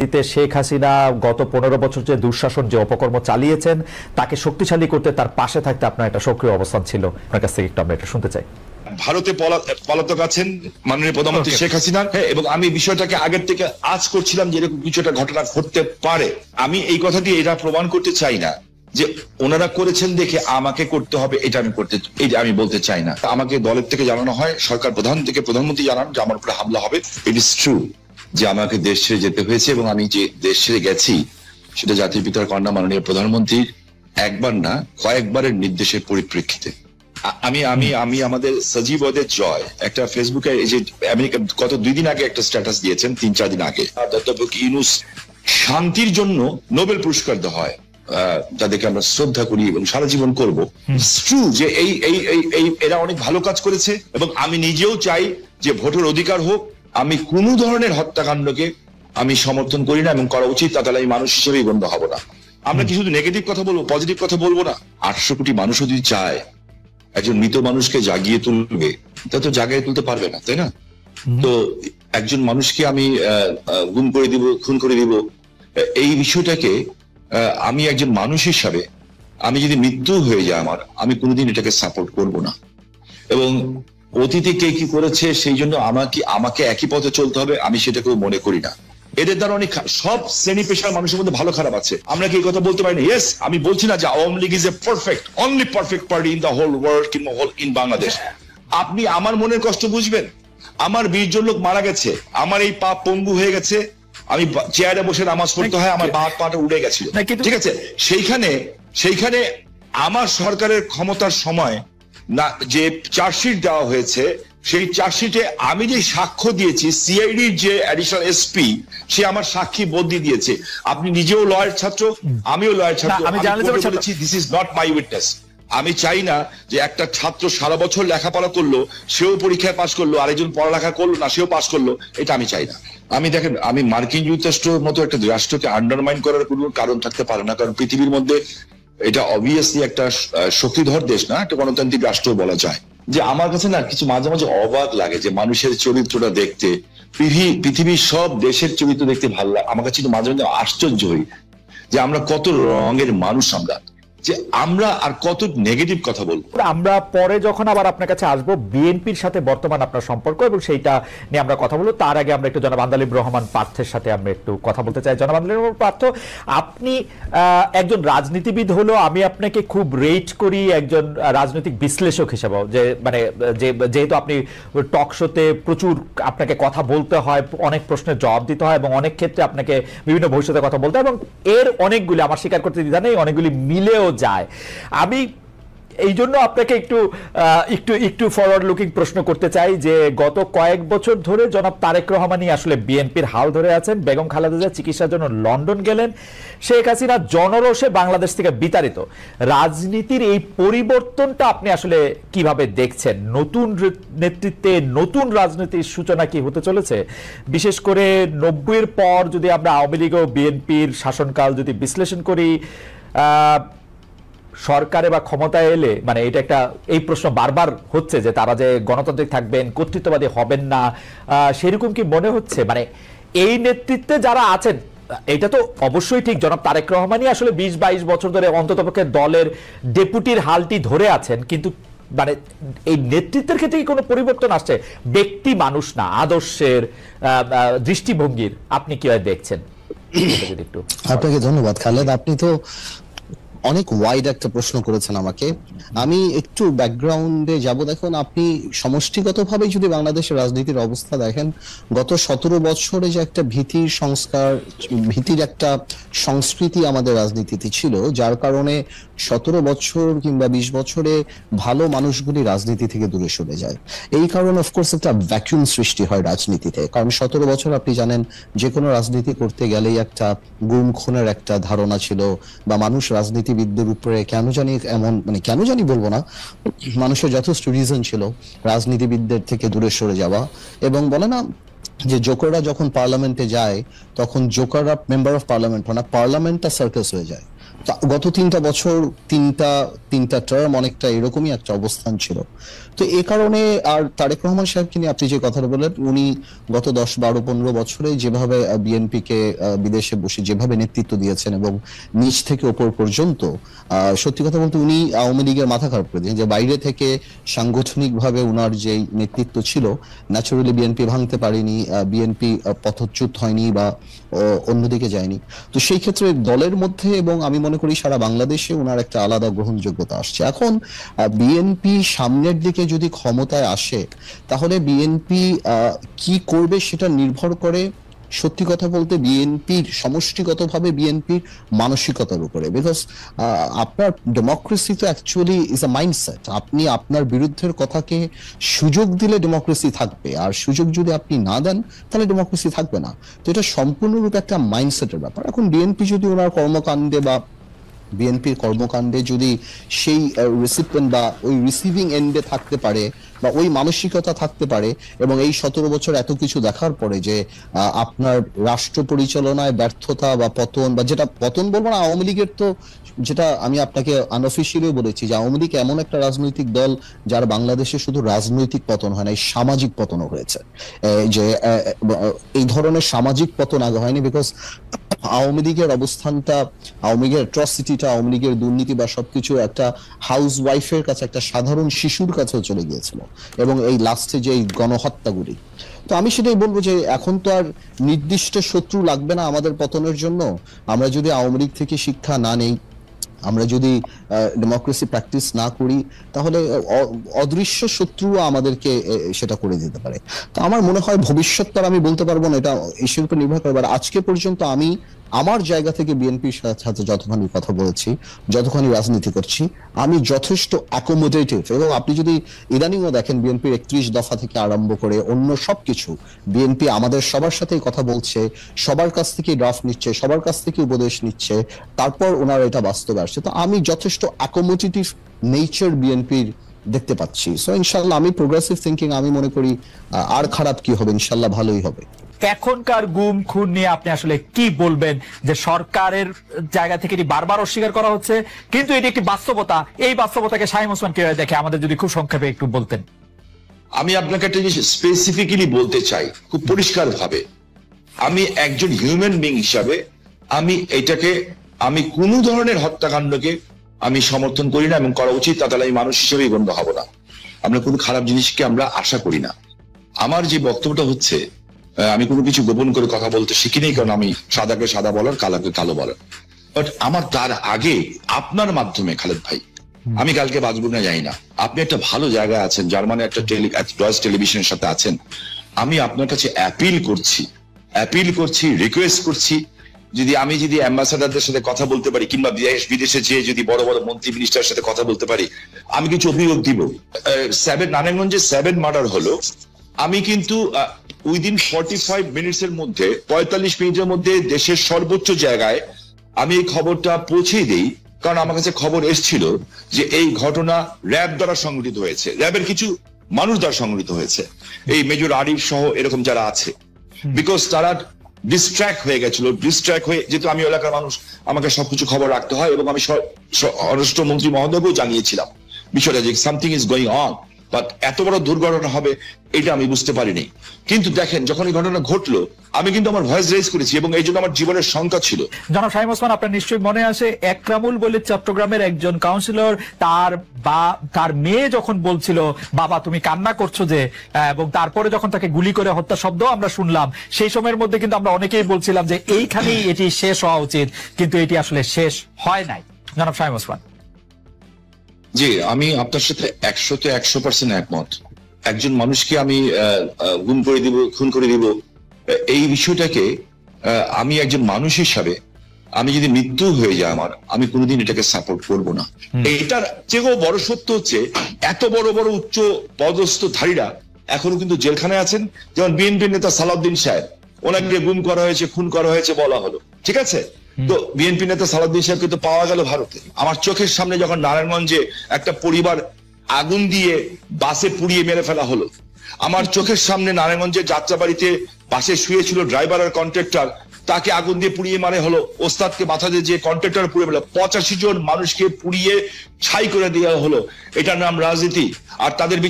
রাজনীতিতে শেখ হাসিনা গত 15 বছর যে দুঃশাসন যে অপকর্ম চালিয়েছেন তাকে শক্তিশালী করতে তার পাশে থাকতে আপনার একটা সক্রিয় অবস্থান ছিল, আপনার কাছ থেকে একটু আমরা এটা শুনতে চাই। ভারতে পলাতক আছেন মাননীয় প্রধানমন্ত্রী শেখ হাসিনা, এবং আমি বিষয়টাকে আগের থেকে আজ করছিলাম যে এরকম কিছু একটা ঘটনা ঘটতে পারে। আমি এই কথাটি এটা প্রমাণ করতে চাই না যে ওনারা করেছেন দেখে আমাকে করতে হবে, এটা আমি বলতে চাই না। আমাকে দলের থেকে জানানো হয়, সরকার প্রধান থেকে প্রধানমন্ত্রী জানান যে আমার উপরে হামলা হবে। ইট ইজ ট্রু যে আমাকে দেশ ছেড়ে যেতে হয়েছে, এবং আমি যে দেশ ছেড়ে গেছি সেটা জাতির পিতার কন্যা মাননীয় প্রধানমন্ত্রীর একবার না কয়েকবারের নির্দেশের পরিপ্রেক্ষিতে। আমি আমাদের সজীব ওদের জয় একটা ফেসবুকে এই যে আমেরিকা গত 2 দিন আগে একটা স্ট্যাটাস দিয়েছেন, 3-4 দিন আগে, অধ্যাপক ইউনূস শান্তির জন্য নোবেল পুরস্কার দেওয়া হয়, যাদেরকে আমরা শ্রদ্ধা করি এবং সারা জীবন করবো। ট্রু যে এরা অনেক ভালো কাজ করেছে, এবং আমি নিজেও চাই যে ভোটের অধিকার হোক। আমি কোনো ধরনের হত্যাকাণ্ডকে আমি সমর্থন করি না, এবং করা উচিত, তাহলে আমি মানুষ হিসেবেই গণ্য হব না। আমরা কি শুধু নেগেটিভ কথা বলবো, পজিটিভ কথা বলবো না? 800 কোটি মানুষও যদি চায় একজন মৃত মানুষকে জাগিয়ে তুলবে, তা তো জাগিয়ে তুলতে পারবে না, তাই না? তো একজন মানুষকে আমি গুম করে দিব, খুন করে দিব, এই বিষয়টাকে আমি একজন মানুষ হিসাবে আমি যদি মৃত্যু হয়ে যায় আমার, আমি কোনোদিন এটাকে সাপোর্ট করব না। এবং অতীতে কে কি করেছে সেই জন্য আমাকে একই পথে চলতে হবে, আমি সেটাকেও মনে করি না। এদের দ্বারা অনেক সব শ্রেণী পেশার মানুষের মধ্যে ভালো খারাপ আছে, আমরা কি এই কথা বলতে পারি না? ইয়েস, আমি বলছি না যে Awami League is a only perfect party in the whole world কিংবা ইন বাংলাদেশ। আপনি আমার মনের কষ্ট বুঝবেন। আমার 20 জন লোক মারা গেছে, আমার এই পা পঙ্গু হয়ে গেছে, আমি চেয়ারে বসে নামাজ পড়তে হয়, আমার পাটা উড়ে গেছিল, ঠিক আছে? সেইখানে আমার সরকারের ক্ষমতার সময় না যে চার্জশিট দেওয়া হয়েছে, সেই চার্জশিটে আমি যে সাক্ষ্য দিয়েছি, সিআইডির যে অ্যাডিশনাল এসপি সে আমার সাক্ষী বদলি দিয়েছে। আপনি নিজেও লয়ার ছাত্র, আমিও লয়ার ছাত্র, আমি বলেছি this is not my witness. আমি চাই না যে একটা ছাত্র সারা বছর লেখাপড়া করলো, সেও পরীক্ষায় পাশ করলো, আরেকজন পড়ালেখা করলো না, সেও পাশ করলো, এটা আমি চাই না। দেখেন, আমি মার্কিন যুক্তরাষ্ট্রের মতো একটা রাষ্ট্রকে আন্ডারমাইন করার কোনো কারণ থাকতে পারে না, কারণ পৃথিবীর মধ্যে এটা অবভিয়াসলি একটা শক্তিধর দেশ না, একটা গণতান্ত্রিক রাষ্ট্র বলা যায়। যে আমার কাছে না কিছু মাঝে মাঝে অবাক লাগে যে মানুষের চরিত্রটা দেখতে, পৃথিবীর সব দেশের চরিত্র দেখতে ভালো লাগে। আমার কাছে মাঝে মাঝে আশ্চর্য হই যে আমরা কত রঙের মানুষ, যে আমরা আর কত নেগেটিভ কথা বলবো। আমরা পরে যখন আবার আপনার কাছে আসবো বিএনপির সাথে বর্তমান আপনার সম্পর্ক এবং সেইটা নিয়ে আমরা কথা বলবো, তার আগে আমরা একটু জনাব আন্দালিব রহমান পার্থের সাথে আমরা একটু কথা বলতে চাই। জনাব আন্দালিব রহমান পার্থ, আপনি একজন রাজনীতিবিদ হলো আমি আপনাকে খুব রেট করি একজন রাজনৈতিক বিশ্লেষক হিসেবেও, যে মানে যেহেতু আপনি টক শোতে প্রচুর আপনাকে কথা বলতে হয়, অনেক প্রশ্নের জবাব দিতে হয় এবং অনেক ক্ষেত্রে আপনাকে বিভিন্ন ভবিষ্যতের কথা বলতে হয়, এবং এর অনেকগুলি আমার স্বীকার করতে দ্বিধা নেই, অনেকগুলি মিলেও যায়। আমি এই জন্য আপনাকে একটু ফরওয়ার্ড লুকিং প্রশ্ন করতে চাই যে গত কয়েক বছর ধরে জনাব তারেক রহমানই আসলে বিএনপির হাল ধরে আছেন। বেগম খালেদা জিয়া চিকিৎসার জন্য লন্ডন গেলেন, শেখ হাসিনা জনরোষে বাংলাদেশ থেকে বিতাড়িত। রাজনীতির এই পরিবর্তনটা আপনি আসলে কিভাবে দেখছেন? নতুন নেতৃত্বে নতুন রাজনীতির সূচনা কি হতে চলেছে? বিশেষ করে 90-এর পর যদি আমরা আওয়ামী লীগ ও বিএনপির শাসনকাল যদি বিশ্লেষণ করি, সরকারে বা ক্ষমতায় এলে মানে এটা একটা এই প্রশ্ন বারবার হচ্ছে যে তারা যে গণতান্ত্রিক থাকবেন, কর্তৃত্ববাদী হবেন না, সেরকম কি মনে হচ্ছে? মানে এই নেতৃত্বে যারা আছেন, এটা তো অবশ্যই ঠিক জনাব তারেক রহমানই আসলে 20-22 বছর ধরে অন্ততপক্ষে দলের ডেপুটির হালটি ধরে আছেন, কিন্তু মানে এই নেতৃত্বের ক্ষেত্রে কি কোনো পরিবর্তন আসছে? ব্যক্তি মানুষ না, আদর্শের, দৃষ্টিভঙ্গির আপনি কিভাবে দেখছেন? একটু আপনাকে ধন্যবাদ খালেদ, আপনি তো অনেক ওয়াইড একটা প্রশ্ন করেছেন আমাকে। আমি একটু ব্যাকগ্রাউন্ডে যাব। দেখুন, আপনি সমষ্টিগতভাবে যদি বাংলাদেশের রাজনীতির অবস্থা দেখেন, গত 17 বছরে যে একটা ভীতির সংস্কার, ভীতির একটা সংস্কৃতি আমাদের রাজনীতিতে ছিল, যার কারণে 17 বছর কিংবা 20 বছরে ভালো মানুষগুলি রাজনীতি থেকে দূরে সরে যায়। এই কারণে অফকোর্স একটা ভ্যাকুয়াম সৃষ্টি হয় রাজনীতিতে, কারণ 17 বছর আপনি জানেন যে কোনো রাজনীতি করতে গেলেই একটা গুম খুনের একটা ধারণা ছিল, বা মানুষ রাজনীতিবিদদের উপরে কেন জানি এমন, মানে কেন জানি বলবো না, মানুষের যথেষ্ট রিজন ছিল রাজনীতিবিদদের থেকে দূরে সরে যাওয়া। এবং বলে না যে জোকাররা যখন পার্লামেন্টে যায় তখন জোকাররা মেম্বার অফ পার্লামেন্ট হয় না, পার্লামেন্টটা সার্কাস হয়ে যায়। গত 3টা বছর তিনটা টার্ম অনেকটা এরকমই একটা অবস্থান ছিল। তো এই কারণে আর তারেক রহমান সাহেবকে নিয়ে আপনি যে কথাটা বললেন, উনি গত 10, 12, 15 বছরে যেভাবে বিএনপিকে বিদেশে বসে যেভাবে নেতৃত্ব দিয়েছেন এবং নিচ থেকে ওপর পর্যন্ত, সত্যি কথা বলতে উনি আওয়ামী লীগের মাথা খারাপ করে দিয়েছেন। যে বাইরে থেকে সাংগঠনিকভাবে উনার যে নেতৃত্ব ছিল, ন্যাচারালি বিএনপি ভাঙতে পারেনি, বিএনপি পথচ্যুত হয়নি বা অন্যদিকে যায়নি। তো সেই ক্ষেত্রে দলের মধ্যে এবং আমি মনে করি সারা বাংলাদেশে ওনার একটা আলাদা গ্রহণযোগ্যতা আসছে। এখন বিএনপি সামনের দিকে যদি ক্ষমতায় আসে, তাহলে বিএনপি কি করবে সেটা নির্ভর করে সত্যি কথা বলতে বিএনপির সমষ্টিগতভাবে বিএনপির মানসিকতার উপরে। বিকজ আপনার ডেমোক্রেসি তো অ্যাকচুয়ালি ইজ আ মাইন্ডসেট। আপনি আপনার বিরুদ্ধের কথাকে সুযোগ দিলে ডেমোক্রেসি থাকবে, আর সুযোগ যদি আপনি না দেন তাহলে ডেমোক্রেসি থাকবে না। তো এটা সম্পূর্ণরূপে একটা মাইন্ডসেটের ব্যাপার। এখন বিএনপি যদি ওনার কর্মকাণ্ডে বা বিএনপির কর্মকাণ্ডে যদি সেই রিসিপিয়েন্ট বা ওই রিসিভিং এন্ডে থাকতে পারে বা ওই মানসিকতা থাকতে পারে, এবং এই 17 বছর এত কিছু দেখার পরে যে আপনার রাষ্ট্র পরিচালনায় ব্যর্থতা বা পতন, বা যেটা পতন বলবো না, আওয়ামী লীগের তো, যেটা আমি আপনাকে আনঅফিসিয়ালিও বলেছি যে আওয়ামী লীগ এমন একটা রাজনৈতিক দল যার বাংলাদেশে শুধু রাজনৈতিক পতন হয় না, এই সামাজিক পতনও হয়েছে। যে এই ধরনের সামাজিক পতন আগে হয়নি, বিকজ আওয়ামী লীগের অবস্থানটা, আওয়ামী লীগের অ্যাট্রসিটিটা, আওয়ামী লীগের দুর্নীতি বা সবকিছু একটা হাউস ওয়াইফের কাছে, একটা সাধারণ শিশুর কাছেও চলে গিয়েছিল, এবং এই লাস্টে যে এই গণহত্যাগুলি। তো আমি সেটাই বলবো যে এখন তো আর নির্দিষ্ট শত্রু লাগবে না আমাদের পতনের জন্য। আমরা যদি আওয়ামী লীগ থেকে শিক্ষা না নেই, আমরা যদি ডেমোক্রেসি প্র্যাকটিস না করি, তাহলে অদৃশ্য শত্রু আমাদেরকে সেটা করে দিতে পারে। তো আমার মনে হয় ভবিষ্যৎ তো আমি বলতে পারবো না, এটা ইস্যুর উপর নির্ভর করে। আজকে পর্যন্ত আমি আমার জায়গা থেকে বিএনপির সাথে যতখানি কথা বলেছি, যতখানি রাজনীতি করছি, আমি যথেষ্ট অ্যাকোমোডেটিভ। এবং আপনি যদি ইদানিংও দেখেন বিএনপির 31 দফা থেকে আরম্ভ করে অন্য সবকিছু, বিএনপি আমাদের সবার সাথেই কথা বলছে, সবার কাছ থেকে ড্রাফট নিচ্ছে, সবার কাছ থেকে উপদেশ নিচ্ছে, তারপর ওনারা এটা বাস্তবে আসছে। তো আমি যথেষ্ট অ্যাকোমোডেটিভ নেচার বিএনপির দেখতে পাচ্ছি। সো ইনশাল্লাহ আমি প্রোগ্রেসিভ থিঙ্কিং, আমি মনে করি আর খারাপ কি হবে, ইনশাল্লাহ ভালোই হবে। এখনকার গুম খুন নিয়ে আপনি আসলে কি বলবেন? যে সরকারের জায়গা থেকে এটি বারবার অস্বীকার করা হচ্ছে, কিন্তু এটি একটি বাস্তবতা। এই বাস্তবতাকে শামীম ওসমান কিভাবে দেখে, আমাদের যদি খুব সংক্ষেপে একটু বলতেন। আমি আপনাকে একটা জিনিস স্পেসিফিক্যালি বলতে চাই খুব পরিষ্কার ভাবে। আমি একজন হিউম্যান বিং হিসাবে আমি কোন ধরনের হত্যাকাণ্ডকে আমি সমর্থন করি না, এবং করা উচিত তাহলে আমি মানুষ হিসেবেই গণ্য হব না। আমরা কোনো খারাপ জিনিসকে আমরা আশা করি না। আমার যে বক্তব্যটা হচ্ছে, আমি কোনো কিছু গোপন করে কথা বলতে শিখি নেই, কারণ আমি সাদাকে সাদা বলার, কালাকে কালো বলার। বাট আমার তার আগে আপনার মাধ্যমে, খালেদ ভাই, আমি কালকে বাঁচবো না জানি না, আপনি একটা ভালো জায়গায় আছেন, জার্মানি একটা ডয়েচ টেলিভিশনের সাথে আছেন। আমি আপনার কাছে অ্যাপিল করছি, রিকোয়েস্ট করছি, যদি অ্যাম্বাসাডারদের সাথে কথা বলতে পারি, কিংবা বিদেশে যেয়ে যদি বড় বড় মন্ত্রী মিনিস্টারের সাথে কথা বলতে পারি, আমি কিছু অভিযোগ দিব। নারায়ণগঞ্জে 7 মার্ডার হলো, আমি কিন্তু উইদিন 45 মিনিটসের মধ্যে, 45 মিনিটের মধ্যে দেশের সর্বোচ্চ জায়গায় আমি এই খবরটা পৌঁছে দিই, কারণ আমার কাছে খবর এসেছিল যে এই ঘটনা র্যাব দ্বারা সংঘটিত হয়েছে, র্যাবের কিছু মানুষ দ্বারা সংঘটিত হয়েছে, এই মেজর আরিফ সহ এরকম যারা আছে। বিকজ তারা ডিস্ট্র্যাক্ট হয়ে গেছিল, যেহেতু আমি এলাকার মানুষ, আমাকে সবকিছু খবর রাখতে হয়, এবং আমি স্বরাষ্ট্রমন্ত্রী মহোদয়কেও জানিয়েছিলাম বিষয়টা, যে something is going on, but এত বড় দুর্ঘটনা হবে এটা আমি বুঝতে পারিনি। কিন্তু দেখেন, যখন এই ঘটনা ঘটলো, আমি কিন্তু আমার ভয়েস রেজ করেছি, এবং এই জন্য আমার জীবনের শঙ্কা ছিল। জনাব শামীম ওসমান, আপনার নিশ্চয়ই মনে আছে একরামুল বলে চট্টগ্রামের একজন কাউন্সিলর, তার মেয়ে যখন বলছিল বাবা তুমি কান্না করছো যে, এবং তারপরে যখন তাকে গুলি করে হত্যা শব্দ আমরা শুনলাম, সেই সময়ের মধ্যে কিন্তু আমরা অনেকেই বলছিলাম যে এইখানেই এটি শেষ হওয়া উচিত, কিন্তু এটি আসলে শেষ হয় নাই। জনাব শামীম ওসমান। জি, আমি আপনার সাথে 100% একমত। একজন মানুষকে আমি গুম করে দিব, খুন করে দিব, এই বিষয়টাকে আমি একজন মানুষ হিসাবে, আমি যদি মৃত্যু হয়ে যায় আমার, আমি কোনোদিন এটাকে সাপোর্ট করবো না। এটার চেয়েও বড় সত্য হচ্ছে, এত বড় বড় উচ্চ পদস্থধারীরা এখনো কিন্তু জেলখানায় আছেন। যেমন বিএনপি নেতা সালাউদ্দিন সাহেব, ওনাকে গুম করা হয়েছে, খুন করা হয়েছে বলা হলো, ঠিক আছে। তো বিএনপি নেতা সালাউদ্দিন সাহেবকে তো পাওয়া গেল ভারতে। আমার চোখের সামনে যখন নারায়ণগঞ্জে একটা পরিবার আগুন দিয়ে বাসে পুড়িয়ে মেরে ফেলা হলো, আমার চোখের সামনে নারায়ণগঞ্জের যাত্রাবাড়িতে পাশে শুয়েছিল ড্রাইভার আর কন্ট্রাক্টর, তাকে আগুন দিয়ে পুড়িয়ে মারে হলো, ওস্তাদকে মাথা দিয়ে যে কন্ট্রাক্টর পুড়িয়ে মারলো, 85 জন মানুষকে পুড়িয়ে ছাই করে দেওয়া হলো। এটার নাম রাজনীতি? আর তাদের বিচার